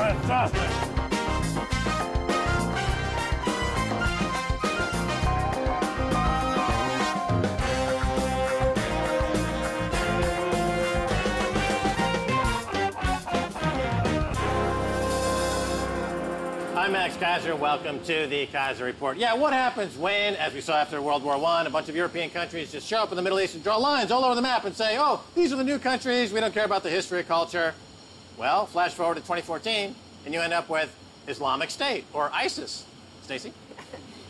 Fantastic! I'm Max Keiser. Welcome to the Keiser Report. Yeah, what happens when, as we saw after World War I, a bunch of European countries just show up in the Middle East and draw lines all over the map and say, oh, these are the new countries, we don't care about the history or culture. Well, flash forward to 2014, and you end up with Islamic State, or ISIS. Stacey?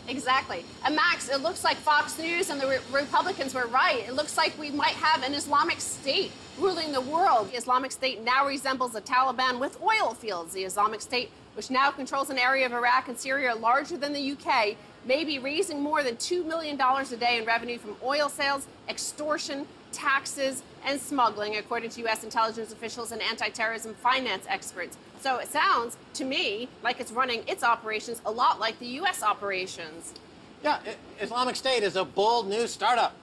Exactly. And Max, it looks like Fox News and the Republicans were right. It looks like we might have an Islamic State ruling the world. The Islamic State now resembles the Taliban with oil fields. The Islamic State, which now controls an area of Iraq and Syria larger than the UK, may be raising more than $2 million a day in revenue from oil sales, extortion, taxes, and smuggling, according to U.S. intelligence officials and anti-terrorism finance experts. So it sounds, to me, like it's running its operations a lot like the U.S. operations. Yeah, Islamic State is a bold new startup.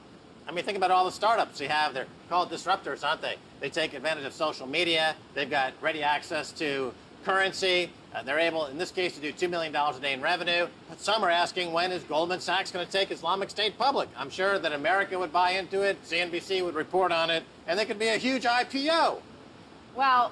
I mean, think about all the startups you have. They're called disruptors, aren't they? They take advantage of social media. They've got ready access to currency. They're able, in this case, to do $2 million a day in revenue. But some are asking, when is Goldman Sachs going to take Islamic State public? I'm sure that America would buy into it, CNBC would report on it, and they could be a huge IPO. Well,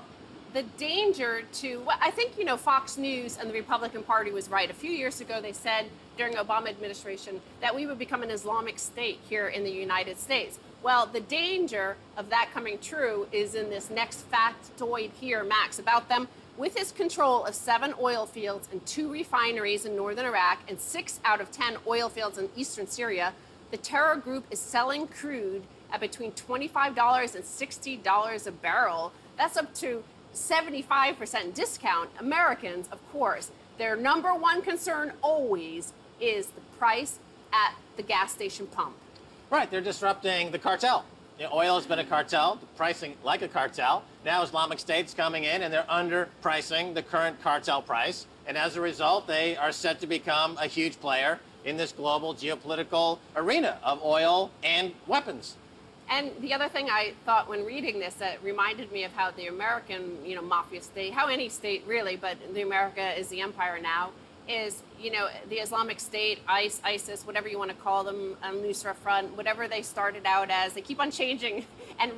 the danger to, I think, you know, Fox News and the Republican Party was right. A few years ago, they said during Obama administration that we would become an Islamic State here in the United States. Well, the danger of that coming true is in this next factoid here, Max, about them. With his control of 7 oil fields and 2 refineries in northern Iraq and 6 out of 10 oil fields in eastern Syria, the terror group is selling crude at between $25 and $60 a barrel. That's up to 75% discount. Americans, of course, their number one concern always is the price at the gas station pump. Right, they're disrupting the cartel. You know, oil has been a cartel, pricing like a cartel. Now Islamic State's coming in and they're underpricing the current cartel price. And as a result, they are set to become a huge player in this global geopolitical arena of oil and weapons. And the other thing I thought when reading this that reminded me of how the American, you know, mafia state, how any state really, but the America is the empire now, is, you know, the Islamic State, ISIS, whatever you want to call them, Nusra Front, whatever they started out as, they keep on changing and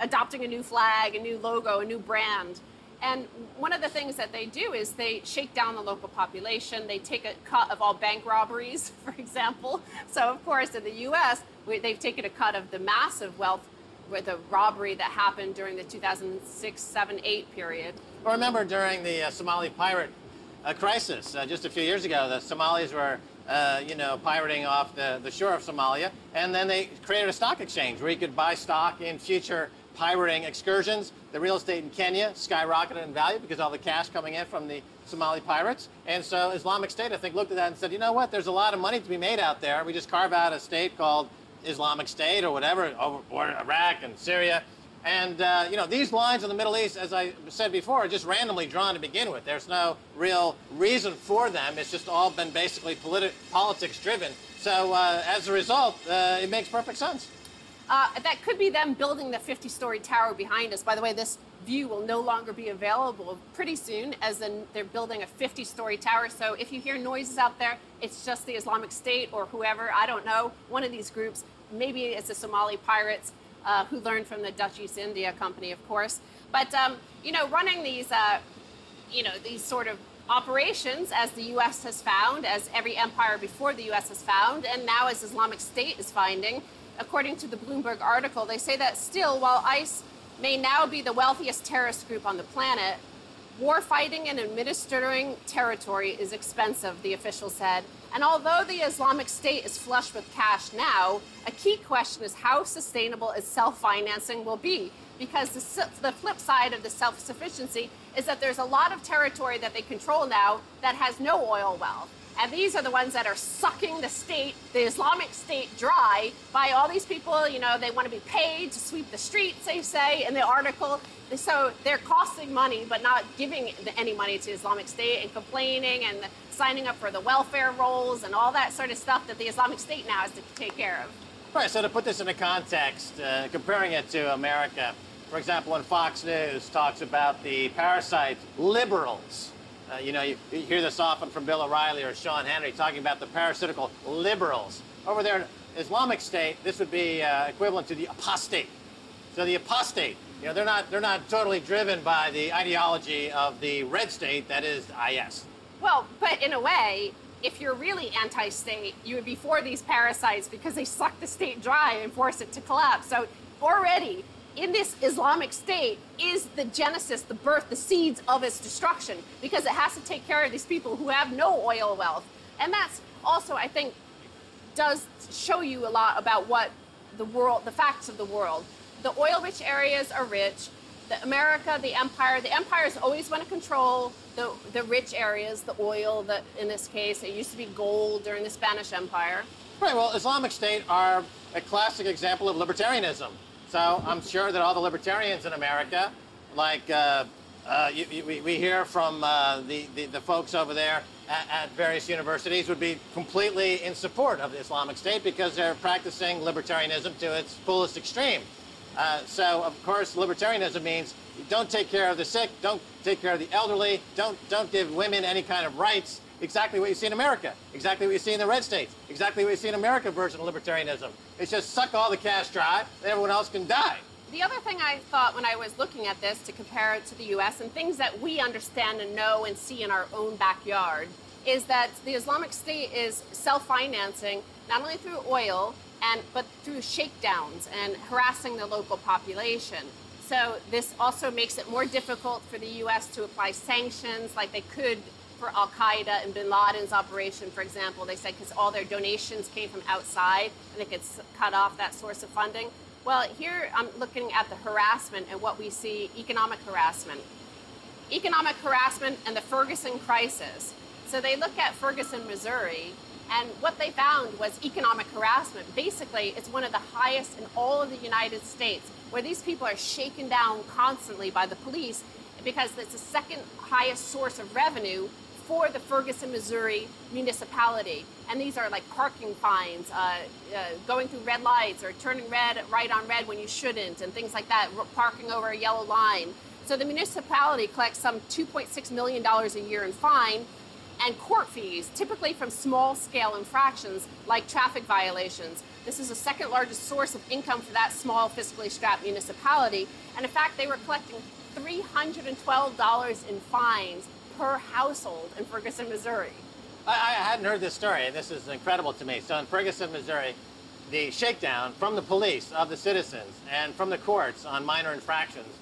adopting a new flag, a new logo, a new brand. And one of the things that they do is they shake down the local population. They take a cut of all bank robberies, for example. So, of course, in the U.S., they've taken a cut of the massive wealth with the robbery that happened during the 2006, 7, 8 period. Well, remember during the Somali pirate crisis just a few years ago, the Somalis were, you know, pirating off the shore of Somalia, and then they created a stock exchange where you could buy stock in future pirating excursions. The real estate in Kenya skyrocketed in value because all the cash coming in from the Somali pirates. And so Islamic State, I think, looked at that and said, you know what, there's a lot of money to be made out there. We just carve out a state called Islamic State or whatever, or Iraq and Syria. And, you know, these lines in the Middle East, as I said before, are just randomly drawn to begin with. There's no real reason for them. It's just all been basically politics-driven. So as a result, it makes perfect sense. That could be them building the 50-story tower behind us. By the way, this view will no longer be available pretty soon, as in they're building a 50-story tower. So if you hear noises out there, it's just the Islamic State or whoever, I don't know, one of these groups. Maybe it's the Somali pirates who learned from the Dutch East India Company, of course. But, you know, running these, you know, these sort of operations, as the U.S. has found, as every empire before the U.S. has found, and now as Islamic State is finding, according to the Bloomberg article, they say that still, while ICE may now be the wealthiest terrorist group on the planet, war fighting and administering territory is expensive, the official said. And although the Islamic State is flush with cash now, a key question is how sustainable its self-financing will be. Because the flip side of the self-sufficiency is that there's a lot of territory that they control now that has no oil wealth. And these are the ones that are sucking the state, the Islamic State, dry by all these people. You know, they want to be paid to sweep the streets, they say in the article. So they're costing money, but not giving any money to Islamic State, and complaining and signing up for the welfare rolls and all that sort of stuff that the Islamic State now has to take care of. Right, so to put this into context, comparing it to America, For example, when Fox News talks about the parasite liberals, you know, you hear this often from Bill O'Reilly or Sean Hannity talking about the parasitical liberals. Over there in Islamic State, this would be equivalent to the apostate. So the apostate, you know, they're not totally driven by the ideology of the red state, that is IS. Well, but in a way, if you're really anti-state, you would be for these parasites because they suck the state dry and force it to collapse. So already, in this Islamic State is the genesis, the birth, the seeds of its destruction, because it has to take care of these people who have no oil wealth. And that's also, I think, does show you a lot about what the world, the facts of the world. The oil-rich areas are rich. The empires always want to control the rich areas, the oil, in this case, it used to be gold during the Spanish Empire. Right, well, Islamic State are a classic example of libertarianism. So I'm sure that all the libertarians in America, like we hear from the folks over there at various universities, would be completely in support of the Islamic State because they're practicing libertarianism to its fullest extreme. So, of course, libertarianism means don't take care of the sick, don't take care of the elderly, don't give women any kind of rights. Exactly what you see in America, exactly what you see in the red states, exactly what you see in America version of libertarianism. It's just suck all the cash dry, and everyone else can die. The other thing I thought when I was looking at this to compare it to the U.S. and things that we understand and know and see in our own backyard is that the Islamic State is self-financing not only through oil, but through shakedowns and harassing the local population. So this also makes it more difficult for the U.S. to apply sanctions like they could for Al-Qaeda and bin Laden's operation, for example. They said because all their donations came from outside and they could cut off that source of funding. Well, here I'm looking at the harassment and what we see, economic harassment. Economic harassment and the Ferguson crisis. So they look at Ferguson, Missouri, and what they found was economic harassment. Basically, it's one of the highest in all of the United States, where these people are shaken down constantly by the police because it's the second highest source of revenue for the Ferguson, Missouri municipality. And these are like parking fines, going through red lights or turning right on red when you shouldn't, and things like that, parking over a yellow line. So the municipality collects some $2.6 million a year in fine and court fees, typically from small-scale infractions like traffic violations. This is the second largest source of income for that small, fiscally strapped municipality. And in fact, they were collecting $312 in fines per household in Ferguson, Missouri. I hadn't heard this story, and this is incredible to me. So in Ferguson, Missouri, the shakedown from the police of the citizens and from the courts on minor infractions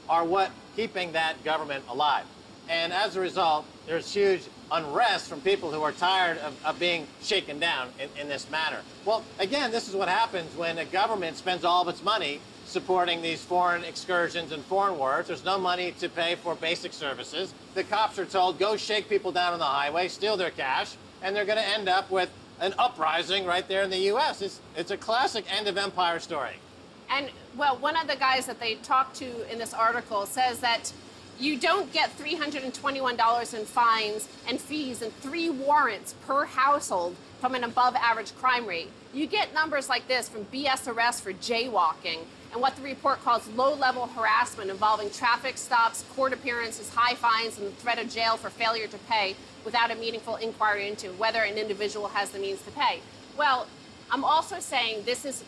are what keeping that government alive. And as a result, there's huge unrest from people who are tired of being shaken down in this manner. Well, again, this is what happens when a government spends all of its money supporting these foreign excursions and foreign wars. There's no money to pay for basic services. The cops are told, go shake people down on the highway, steal their cash, and they're going to end up with an uprising right there in the U.S. It's a classic end of empire story. And, well, one of the guys that they talked to in this article says that you don't get $321 in fines and fees and 3 warrants per household from an above-average crime rate. You get numbers like this from BS arrests for jaywalking and what the report calls low-level harassment involving traffic stops, court appearances, high fines, and the threat of jail for failure to pay without a meaningful inquiry into whether an individual has the means to pay. Well, I'm also saying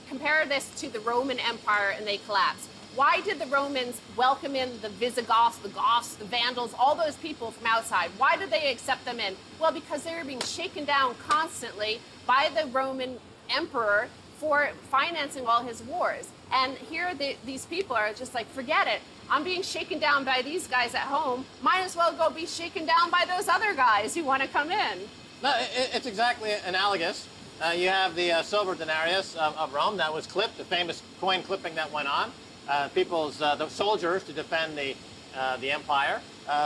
compare this to the Roman Empire and they collapsed. Why did the Romans welcome in the Visigoths, the Goths, the Vandals, all those people from outside? Why did they accept them in? Well, because they were being shaken down constantly by the Roman emperor for financing all his wars. And here these people are just like, forget it. I'm being shaken down by these guys at home. Might as well go be shaken down by those other guys who want to come in. No, it's exactly analogous. You have the silver denarius of Rome that was clipped, the famous coin clipping that went on. The soldiers to defend the empire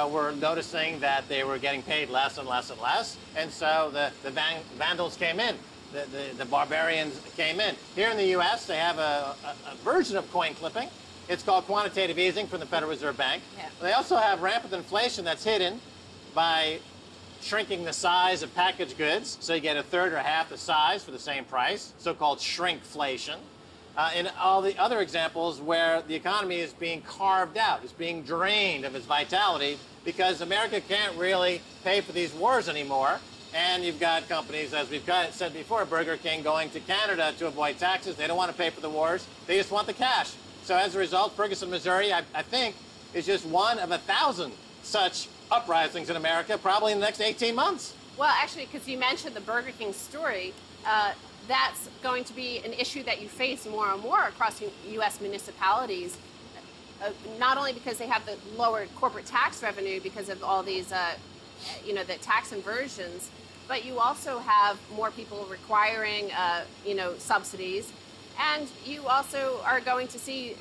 were noticing that they were getting paid less and less and less, and so the Vandals came in, the barbarians came in. Here in the U.S., they have a version of coin clipping. It's called quantitative easing from the Federal Reserve Bank. Yeah. They also have rampant inflation that's hidden by shrinking the size of packaged goods, so you get a third or half the size for the same price, so-called shrinkflation. in all the other examples where the economy is being carved out, is being drained of its vitality because America can't really pay for these wars anymore. And you've got companies, as we've said before, Burger King going to Canada to avoid taxes. They don't want to pay for the wars. They just want the cash. So as a result, Ferguson, Missouri, I think, is just one of 1,000 such uprisings in America, probably in the next 18 months. Well, actually, because you mentioned the Burger King story, that's going to be an issue that you face more and more across U.S. municipalities, not only because they have the lower corporate tax revenue because of all these, the tax inversions, but you also have more people requiring, subsidies. And you also are going to see,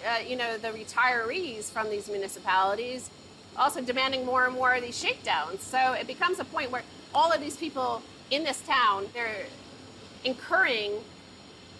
the retirees from these municipalities also demanding more and more of these shakedowns. So it becomes a point where all of these people in this town, they're incurring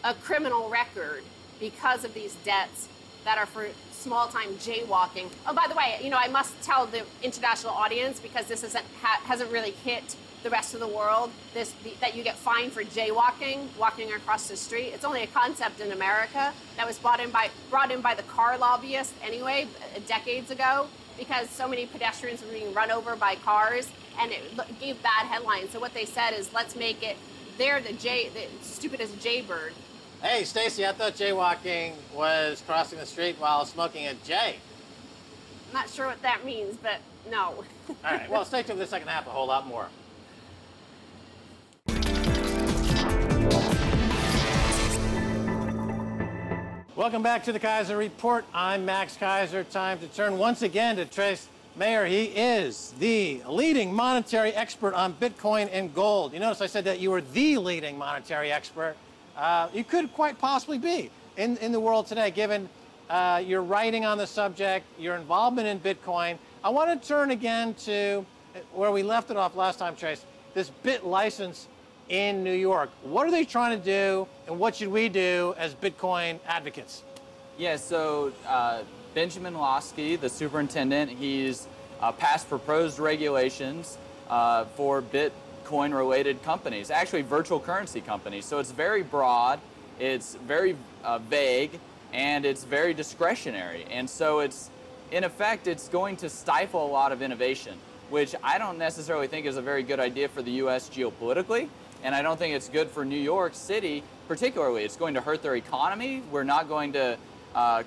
a criminal record because of these debts that are for small-time jaywalking. Oh, by the way, I must tell the international audience, because this hasn't really hit the rest of the world, that you get fined for jaywalking, walking across the street. It's only a concept in America that was brought in by the car lobbyists anyway, decades ago, because so many pedestrians were being run over by cars, and it gave bad headlines. So what they said is, let's make it, they're the stupid as a jaybird. Hey, Stacy, I thought jaywalking was crossing the street while smoking a J. I'm not sure what that means, but no. All right, well, stay tuned for the second half, a whole lot more. Welcome back to the Keiser Report. I'm Max Keiser. Time to turn once again to Trace Mayer. He is the leading monetary expert on Bitcoin and gold. You notice I said that you were the leading monetary expert. You could quite possibly be in the world today, given your writing on the subject, your involvement in Bitcoin. I want to turn again to where we left it off last time, Trace, this Bit license in New York. What are they trying to do, and what should we do as Bitcoin advocates? Yeah, so Benjamin Losky, the superintendent, he's passed proposed regulations for Bitcoin-related companies, actually virtual currency companies. So it's very broad, it's very vague, and it's very discretionary. And so in effect, it's going to stifle a lot of innovation, which I don't necessarily think is a very good idea for the U.S. geopolitically. And I don't think it's good for New York City particularly. It's going to hurt their economy. We're not going to,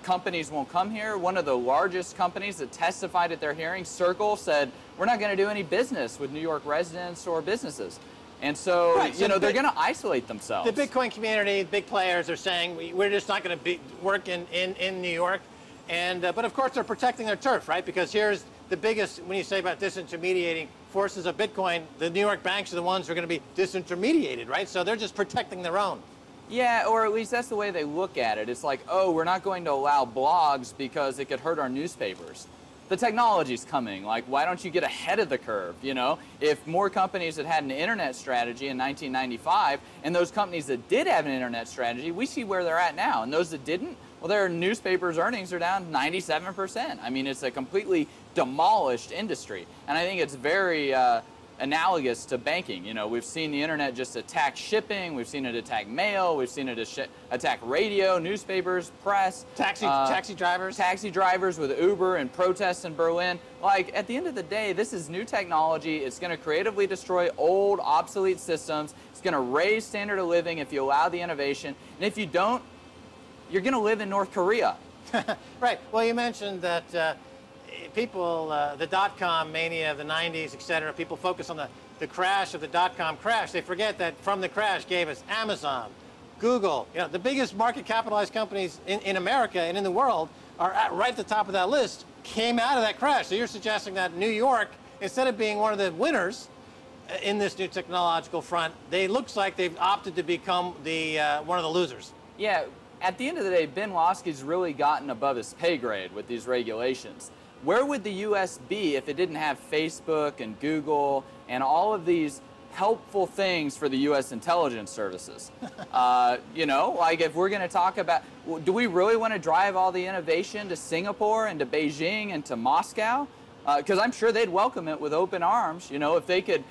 companies won't come here. One of the largest companies that testified at their hearing, Circle, said, we're not going to do any business with New York residents or businesses. And so, right, so they're going to isolate themselves. The Bitcoin community, big players are saying, we're just not going to work in New York. And, but of course, they're protecting their turf, right? Because here's the biggest, when you say about disintermediating forces of Bitcoin, the New York banks are the ones who are going to be disintermediated, right? So they're just protecting their own. Yeah, or at least that's the way they look at it. It's like, oh, we're not going to allow blogs because it could hurt our newspapers. The technology's coming. Like, why don't you get ahead of the curve, If more companies had an internet strategy in 1995, and those companies that did have an internet strategy, we see where they're at now. And those that didn't, well, their newspapers' earnings are down 97%. I mean, it's a completely demolished industry. And I think it's very analogous to banking. We've seen the internet just attack shipping, we've seen it attack mail, we've seen it attack radio, newspapers, press. Taxi drivers. Taxi drivers with Uber and protests in Berlin. Like, at the end of the day, this is new technology. It's going to creatively destroy old, obsolete systems. It's going to raise standard of living if you allow the innovation. And if you don't, you're going to live in North Korea. Right. Well, you mentioned that people, the dot-com mania of the 90s, et cetera, people focus on the crash of the dot-com crash. They forget that from the crash gave us Amazon, Google. The biggest market capitalized companies in America and in the world are right at the top of that list, came out of that crash. So you're suggesting that New York, instead of being one of the winners in this new technological front, looks like they've opted to become one of the losers. Yeah. At the end of the day, Ben Losky's really gotten above his pay grade with these regulations. Where would the U.S. be if it didn't have Facebook and Google and all of these helpful things for the U.S. intelligence services? Like if we're going to talk about, do we really want to drive all the innovation to Singapore and to Beijing and to Moscow? Because I'm sure they'd welcome it with open arms, if they could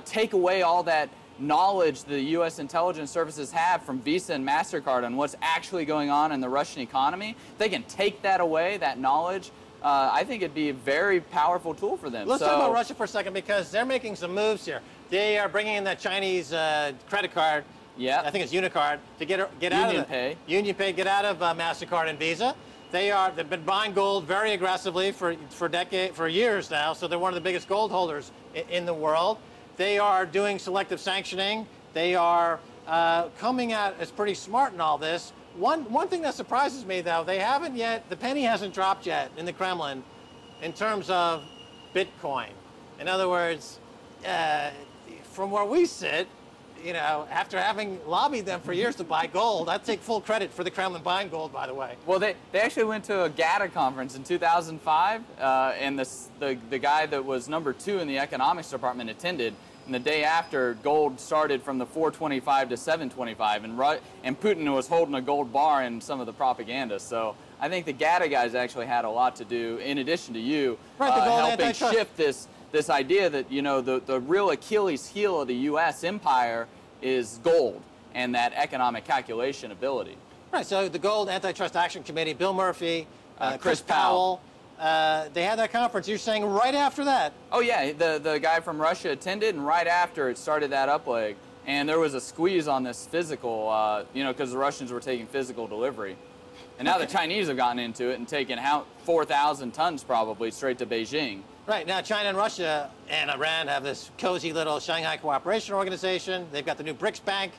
take away all that knowledge the U.S. intelligence services have from Visa and MasterCard on what's actually going on in the Russian economy, if they can take that away, that knowledge, I think it'd be a very powerful tool for them. Let's talk about Russia for a second, because they're making some moves here. They are bringing in that Chinese credit card. Yeah, I think it's Unicard to get out of UnionPay, get out of MasterCard and Visa. They've been buying gold very aggressively for years now. So they're one of the biggest gold holders in the world. They are doing selective sanctioning. They are coming at as pretty smart in all this. One thing that surprises me, though, they haven't yet. The penny hasn't dropped yet in the Kremlin in terms of Bitcoin. In other words, from where we sit, you know, after having lobbied them for years to buy gold, I take full credit for the Kremlin buying gold, by the way. Well, they actually went to a GATA conference in 2005, and the guy that was #2 in the economics department attended. And the day after, gold started from the 425 to 725, and Putin was holding a gold bar in some of the propaganda. So I think the GATA guys actually had a lot to do, in addition to you, helping shift this idea that, you know, the real Achilles heel of the U.S. empire is gold and that economic calculation ability. Right, so the Gold Antitrust Action Committee, Bill Murphy, Chris Powell, they had that conference. You're saying right after that? Oh, yeah, the guy from Russia attended, and right after it started that up leg. And there was a squeeze on this physical, you know, because the Russians were taking physical delivery. And now the Chinese have gotten into it and taken out 4,000 tons probably straight to Beijing. Right, now China and Russia and Iran have this cozy little Shanghai Cooperation Organization. They've got the new BRICS Bank.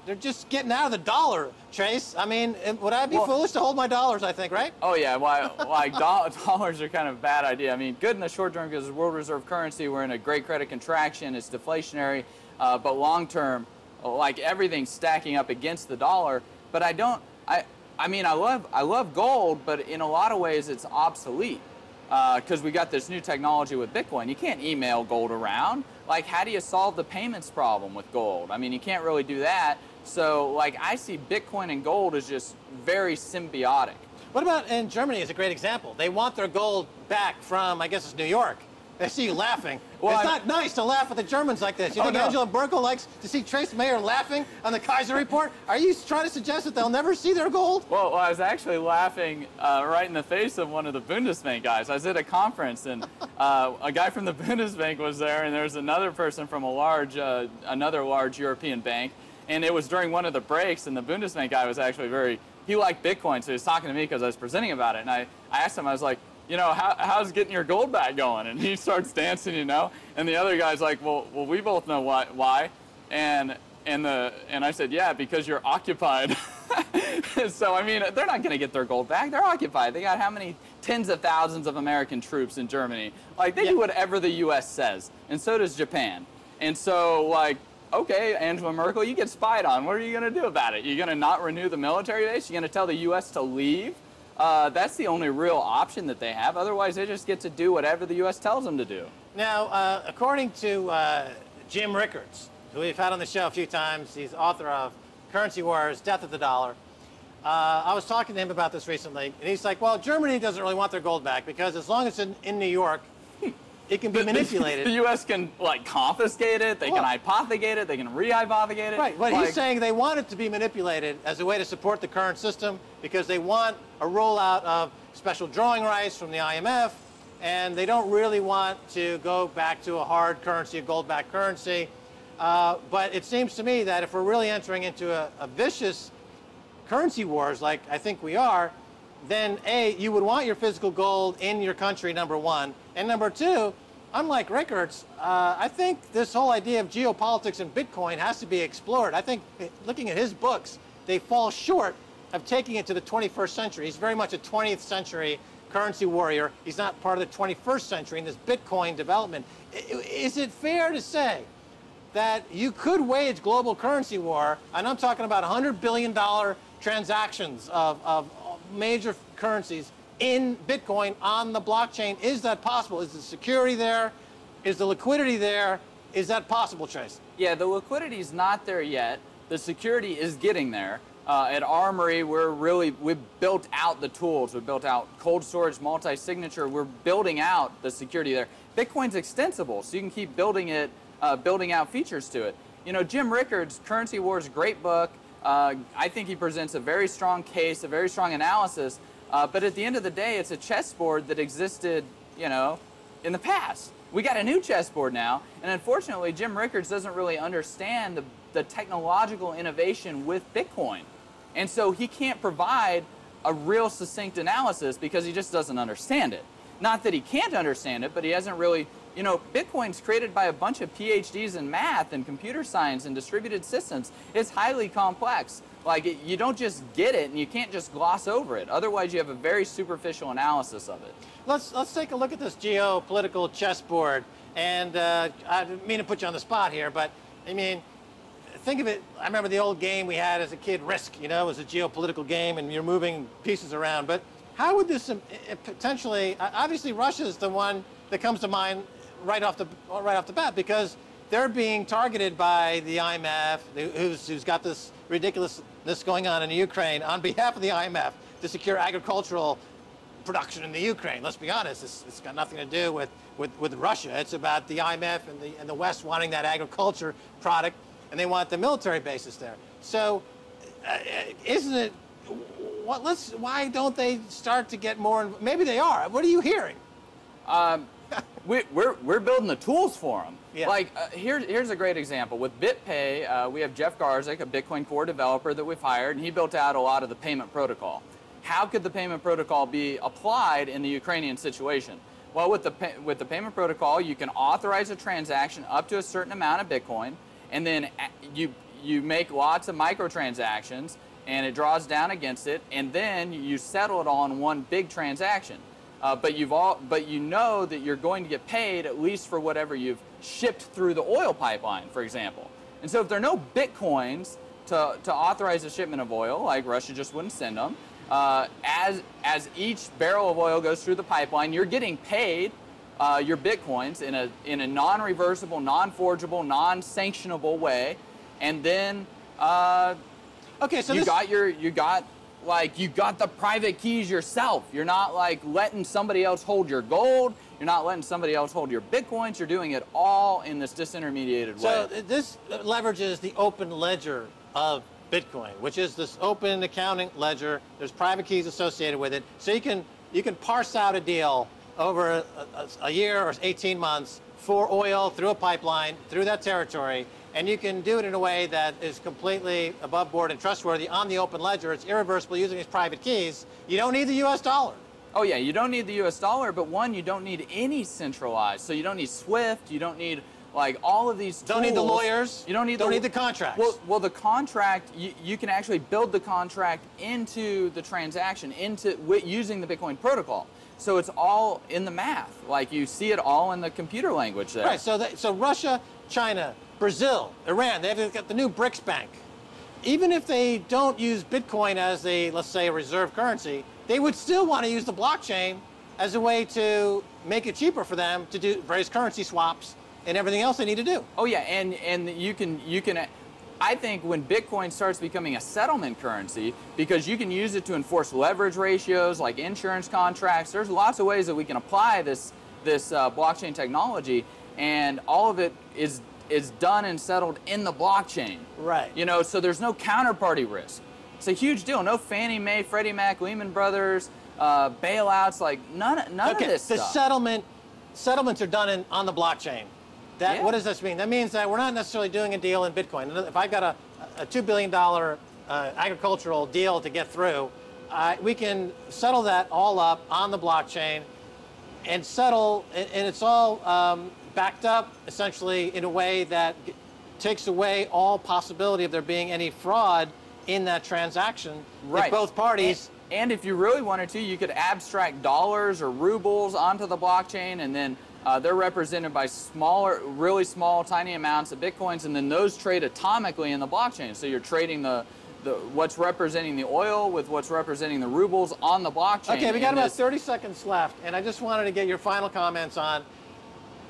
They're just getting out of the dollar, Chase. I mean, would I be foolish to hold my dollars, I think, right? Oh, yeah. Dollars are kind of a bad idea. I mean, good in the short term because it's world reserve currency. We're in a great credit contraction. It's deflationary. But long term, like, everything's stacking up against the dollar. But I mean, I love gold, but in a lot of ways it's obsolete. Because we got this new technology with Bitcoin. You can't email gold around. Like, how do you solve the payments problem with gold? I mean, you can't really do that. So, like, I see Bitcoin and gold as just very symbiotic. What about in Germany is a great example. They want their gold back from, I guess it's New York. I see you laughing. Well, it's not nice to laugh at the Germans like this. You think Angela Merkel likes to see Trace Mayer laughing on the Keiser report? Are you trying to suggest that they'll never see their gold? Well, I was actually laughing right in the face of one of the Bundesbank guys. I was at a conference, and a guy from the Bundesbank was there, and there was another person from another large European bank. And it was during one of the breaks, and the Bundesbank guy was actually he liked Bitcoin, so he was talking to me because I was presenting about it. And I asked him, I was like, you know, how's getting your gold back going? And he starts dancing, you know, and the other guy's like, well, we both know why. And I said, yeah, because you're occupied. So, I mean, they're not going to get their gold back. They're occupied. They got how many tens of thousands of American troops in Germany? Like, they do whatever the U.S. says, and so does Japan. And so, like, okay, Angela Merkel, you get spied on. What are you going to do about it? You're going to not renew the military base? You're going to tell the U.S. to leave? That's the only real option that they have. Otherwise, they just get to do whatever the U.S. tells them to do. Now, according to Jim Rickards, who we've had on the show a few times, he's author of Currency Wars, Death of the Dollar. I was talking to him about this recently, and he's like, well, Germany doesn't really want their gold back because as long as it's in New York, it can be manipulated. The U.S. can, like, confiscate it, they can hypothecate it, they can re-hypothecate it. Right, but he's saying they want it to be manipulated as a way to support the current system because they want a rollout of special drawing rights from the IMF, and they don't really want to go back to a hard currency, a gold-backed currency. But it seems to me that if we're really entering into a vicious currency wars like I think we are, then A, you would want your physical gold in your country, number one. And number two, unlike Rickards, I think this whole idea of geopolitics and Bitcoin has to be explored. I think looking at his books, they fall short of taking it to the 21st century. He's very much a 20th century currency warrior. He's not part of the 21st century in this Bitcoin development. Is it fair to say that you could wage global currency war, and I'm talking about $100 billion transactions of major currencies in Bitcoin on the blockchain? Is that possible? Is the security there? Is the liquidity there? Is that possible, Trace? Yeah, the liquidity is not there yet. The security is getting there. At Armory, we've built out the tools. We've built out cold storage, multi-signature. We're building out the security there. Bitcoin's extensible, so you can keep building it, building out features to it. you know, Jim Rickards' Currency Wars, great book. I think he presents a very strong case, a very strong analysis. But at the end of the day, it's a chessboard that existed, you know, in the past. We got a new chessboard now, and unfortunately, Jim Rickards doesn't really understand the technological innovation with Bitcoin. And so he can't provide a real succinct analysis because he just doesn't understand it. Not that he can't understand it, but he hasn't really, you know, Bitcoin's created by a bunch of PhDs in math and computer science and distributed systems. It's highly complex. Like, you don't just get it and you can't just gloss over it. Otherwise, you have a very superficial analysis of it. Let's take a look at this geopolitical chessboard. And I didn't mean to put you on the spot here, but I mean, think of it, I remember the old game we had as a kid, Risk, you know, it was a geopolitical game and you're moving pieces around. But how would this potentially, obviously Russia's the one that comes to mind right off the bat, because they're being targeted by the IMF, who's got this ridiculousness going on in the Ukraine on behalf of the IMF to secure agricultural production in the Ukraine. Let's be honest, it's got nothing to do with Russia. It's about the IMF and the West wanting that agriculture product, and they want the military bases there. So, isn't it? Why don't they start to get more? Maybe they are. What are you hearing? We're building the tools for them. Yeah. Like, here's a great example. With BitPay, we have Jeff Garzik, a Bitcoin Core developer that we've hired, and he built out a lot of the payment protocol. How could the payment protocol be applied in the Ukrainian situation? Well, with the payment protocol, you can authorize a transaction up to a certain amount of Bitcoin, and then you make lots of microtransactions, and it draws down against it, and then you settle it all in one big transaction. But you know that you're going to get paid at least for whatever you've shipped through the oil pipeline, for example. And so if there are no Bitcoins to authorize a shipment of oil, like Russia just wouldn't send them, as each barrel of oil goes through the pipeline, you're getting paid your Bitcoins in a non-reversible, non-forgeable, non-sanctionable way, and then okay, so you got the private keys yourself. You're not like letting somebody else hold your gold. You're not letting somebody else hold your Bitcoins. You're doing it all in this disintermediated way. So this leverages the open ledger of Bitcoin, which is this open accounting ledger. There's private keys associated with it. So you can parse out a deal over a year or 18 months for oil through a pipeline, through that territory, and you can do it in a way that is completely above board and trustworthy on the open ledger. It's irreversible using these private keys. You don't need the US dollar. Oh yeah, you don't need the US dollar, but one, you don't need any centralized. So you don't need SWIFT, you don't need like all of these tools. Don't need the lawyers. You don't need the contracts. Well, the contract, you can actually build the contract into the transaction, using the Bitcoin protocol. So it's all in the math. Like, you see it all in the computer language there. Right, so Russia, China, Brazil, Iran, they've got the new BRICS bank. Even if they don't use Bitcoin as let's say, a reserve currency, they would still want to use the blockchain as a way to make it cheaper for them to do various currency swaps and everything else they need to do. Oh yeah, and you can. I think when Bitcoin starts becoming a settlement currency, because you can use it to enforce leverage ratios like insurance contracts. There's lots of ways that we can apply this blockchain technology, and all of it is done and settled in the blockchain. Right. You know, so there's no counterparty risk. It's a huge deal. No Fannie Mae, Freddie Mac, Lehman Brothers, bailouts, like none of this stuff. Settlements are done on the blockchain. What does this mean? That means that we're not necessarily doing a deal in Bitcoin. If I've got a $2 billion agricultural deal to get through, we can settle that all up on the blockchain and settle, and it's all backed up essentially in a way that takes away all possibility of there being any fraud in that transaction. Right. If both parties. And if you really wanted to, you could abstract dollars or rubles onto the blockchain, and then they're represented by really small, tiny amounts of Bitcoins, and then those trade atomically in the blockchain. So you're trading what's representing the oil with what's representing the rubles on the blockchain. Okay, we got about 30 seconds left, and I just wanted to get your final comments on,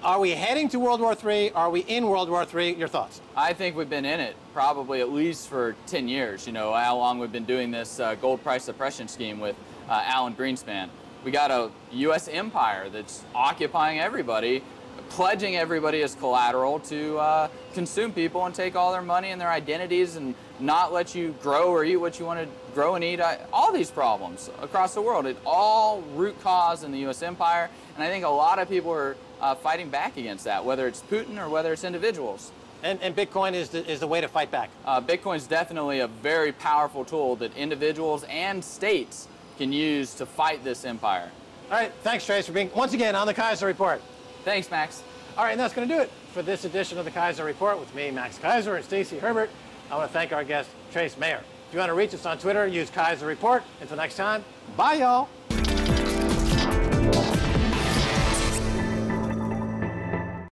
are we heading to World War III? Are we in World War III? Your thoughts? I think we've been in it probably at least for 10 years. You know, how long we've been doing this gold price suppression scheme with Alan Greenspan. We got a U.S. empire that's occupying everybody, pledging everybody as collateral to consume people and take all their money and their identities and not let you grow or eat what you want to grow and eat. All these problems across the world, it all root cause in the U.S. empire, and I think a lot of people are fighting back against that, whether it's Putin or whether it's individuals. And Bitcoin is the way to fight back. Bitcoin is definitely a very powerful tool that individuals and states can use to fight this empire. All right, thanks, Trace, for being once again on the Keiser Report. Thanks, Max. All right, and that's going to do it for this edition of the Keiser Report with me, Max Keiser, and Stacey Herbert. I want to thank our guest, Trace Mayer. If you want to reach us on Twitter, use Keiser Report. Until next time, bye, y'all.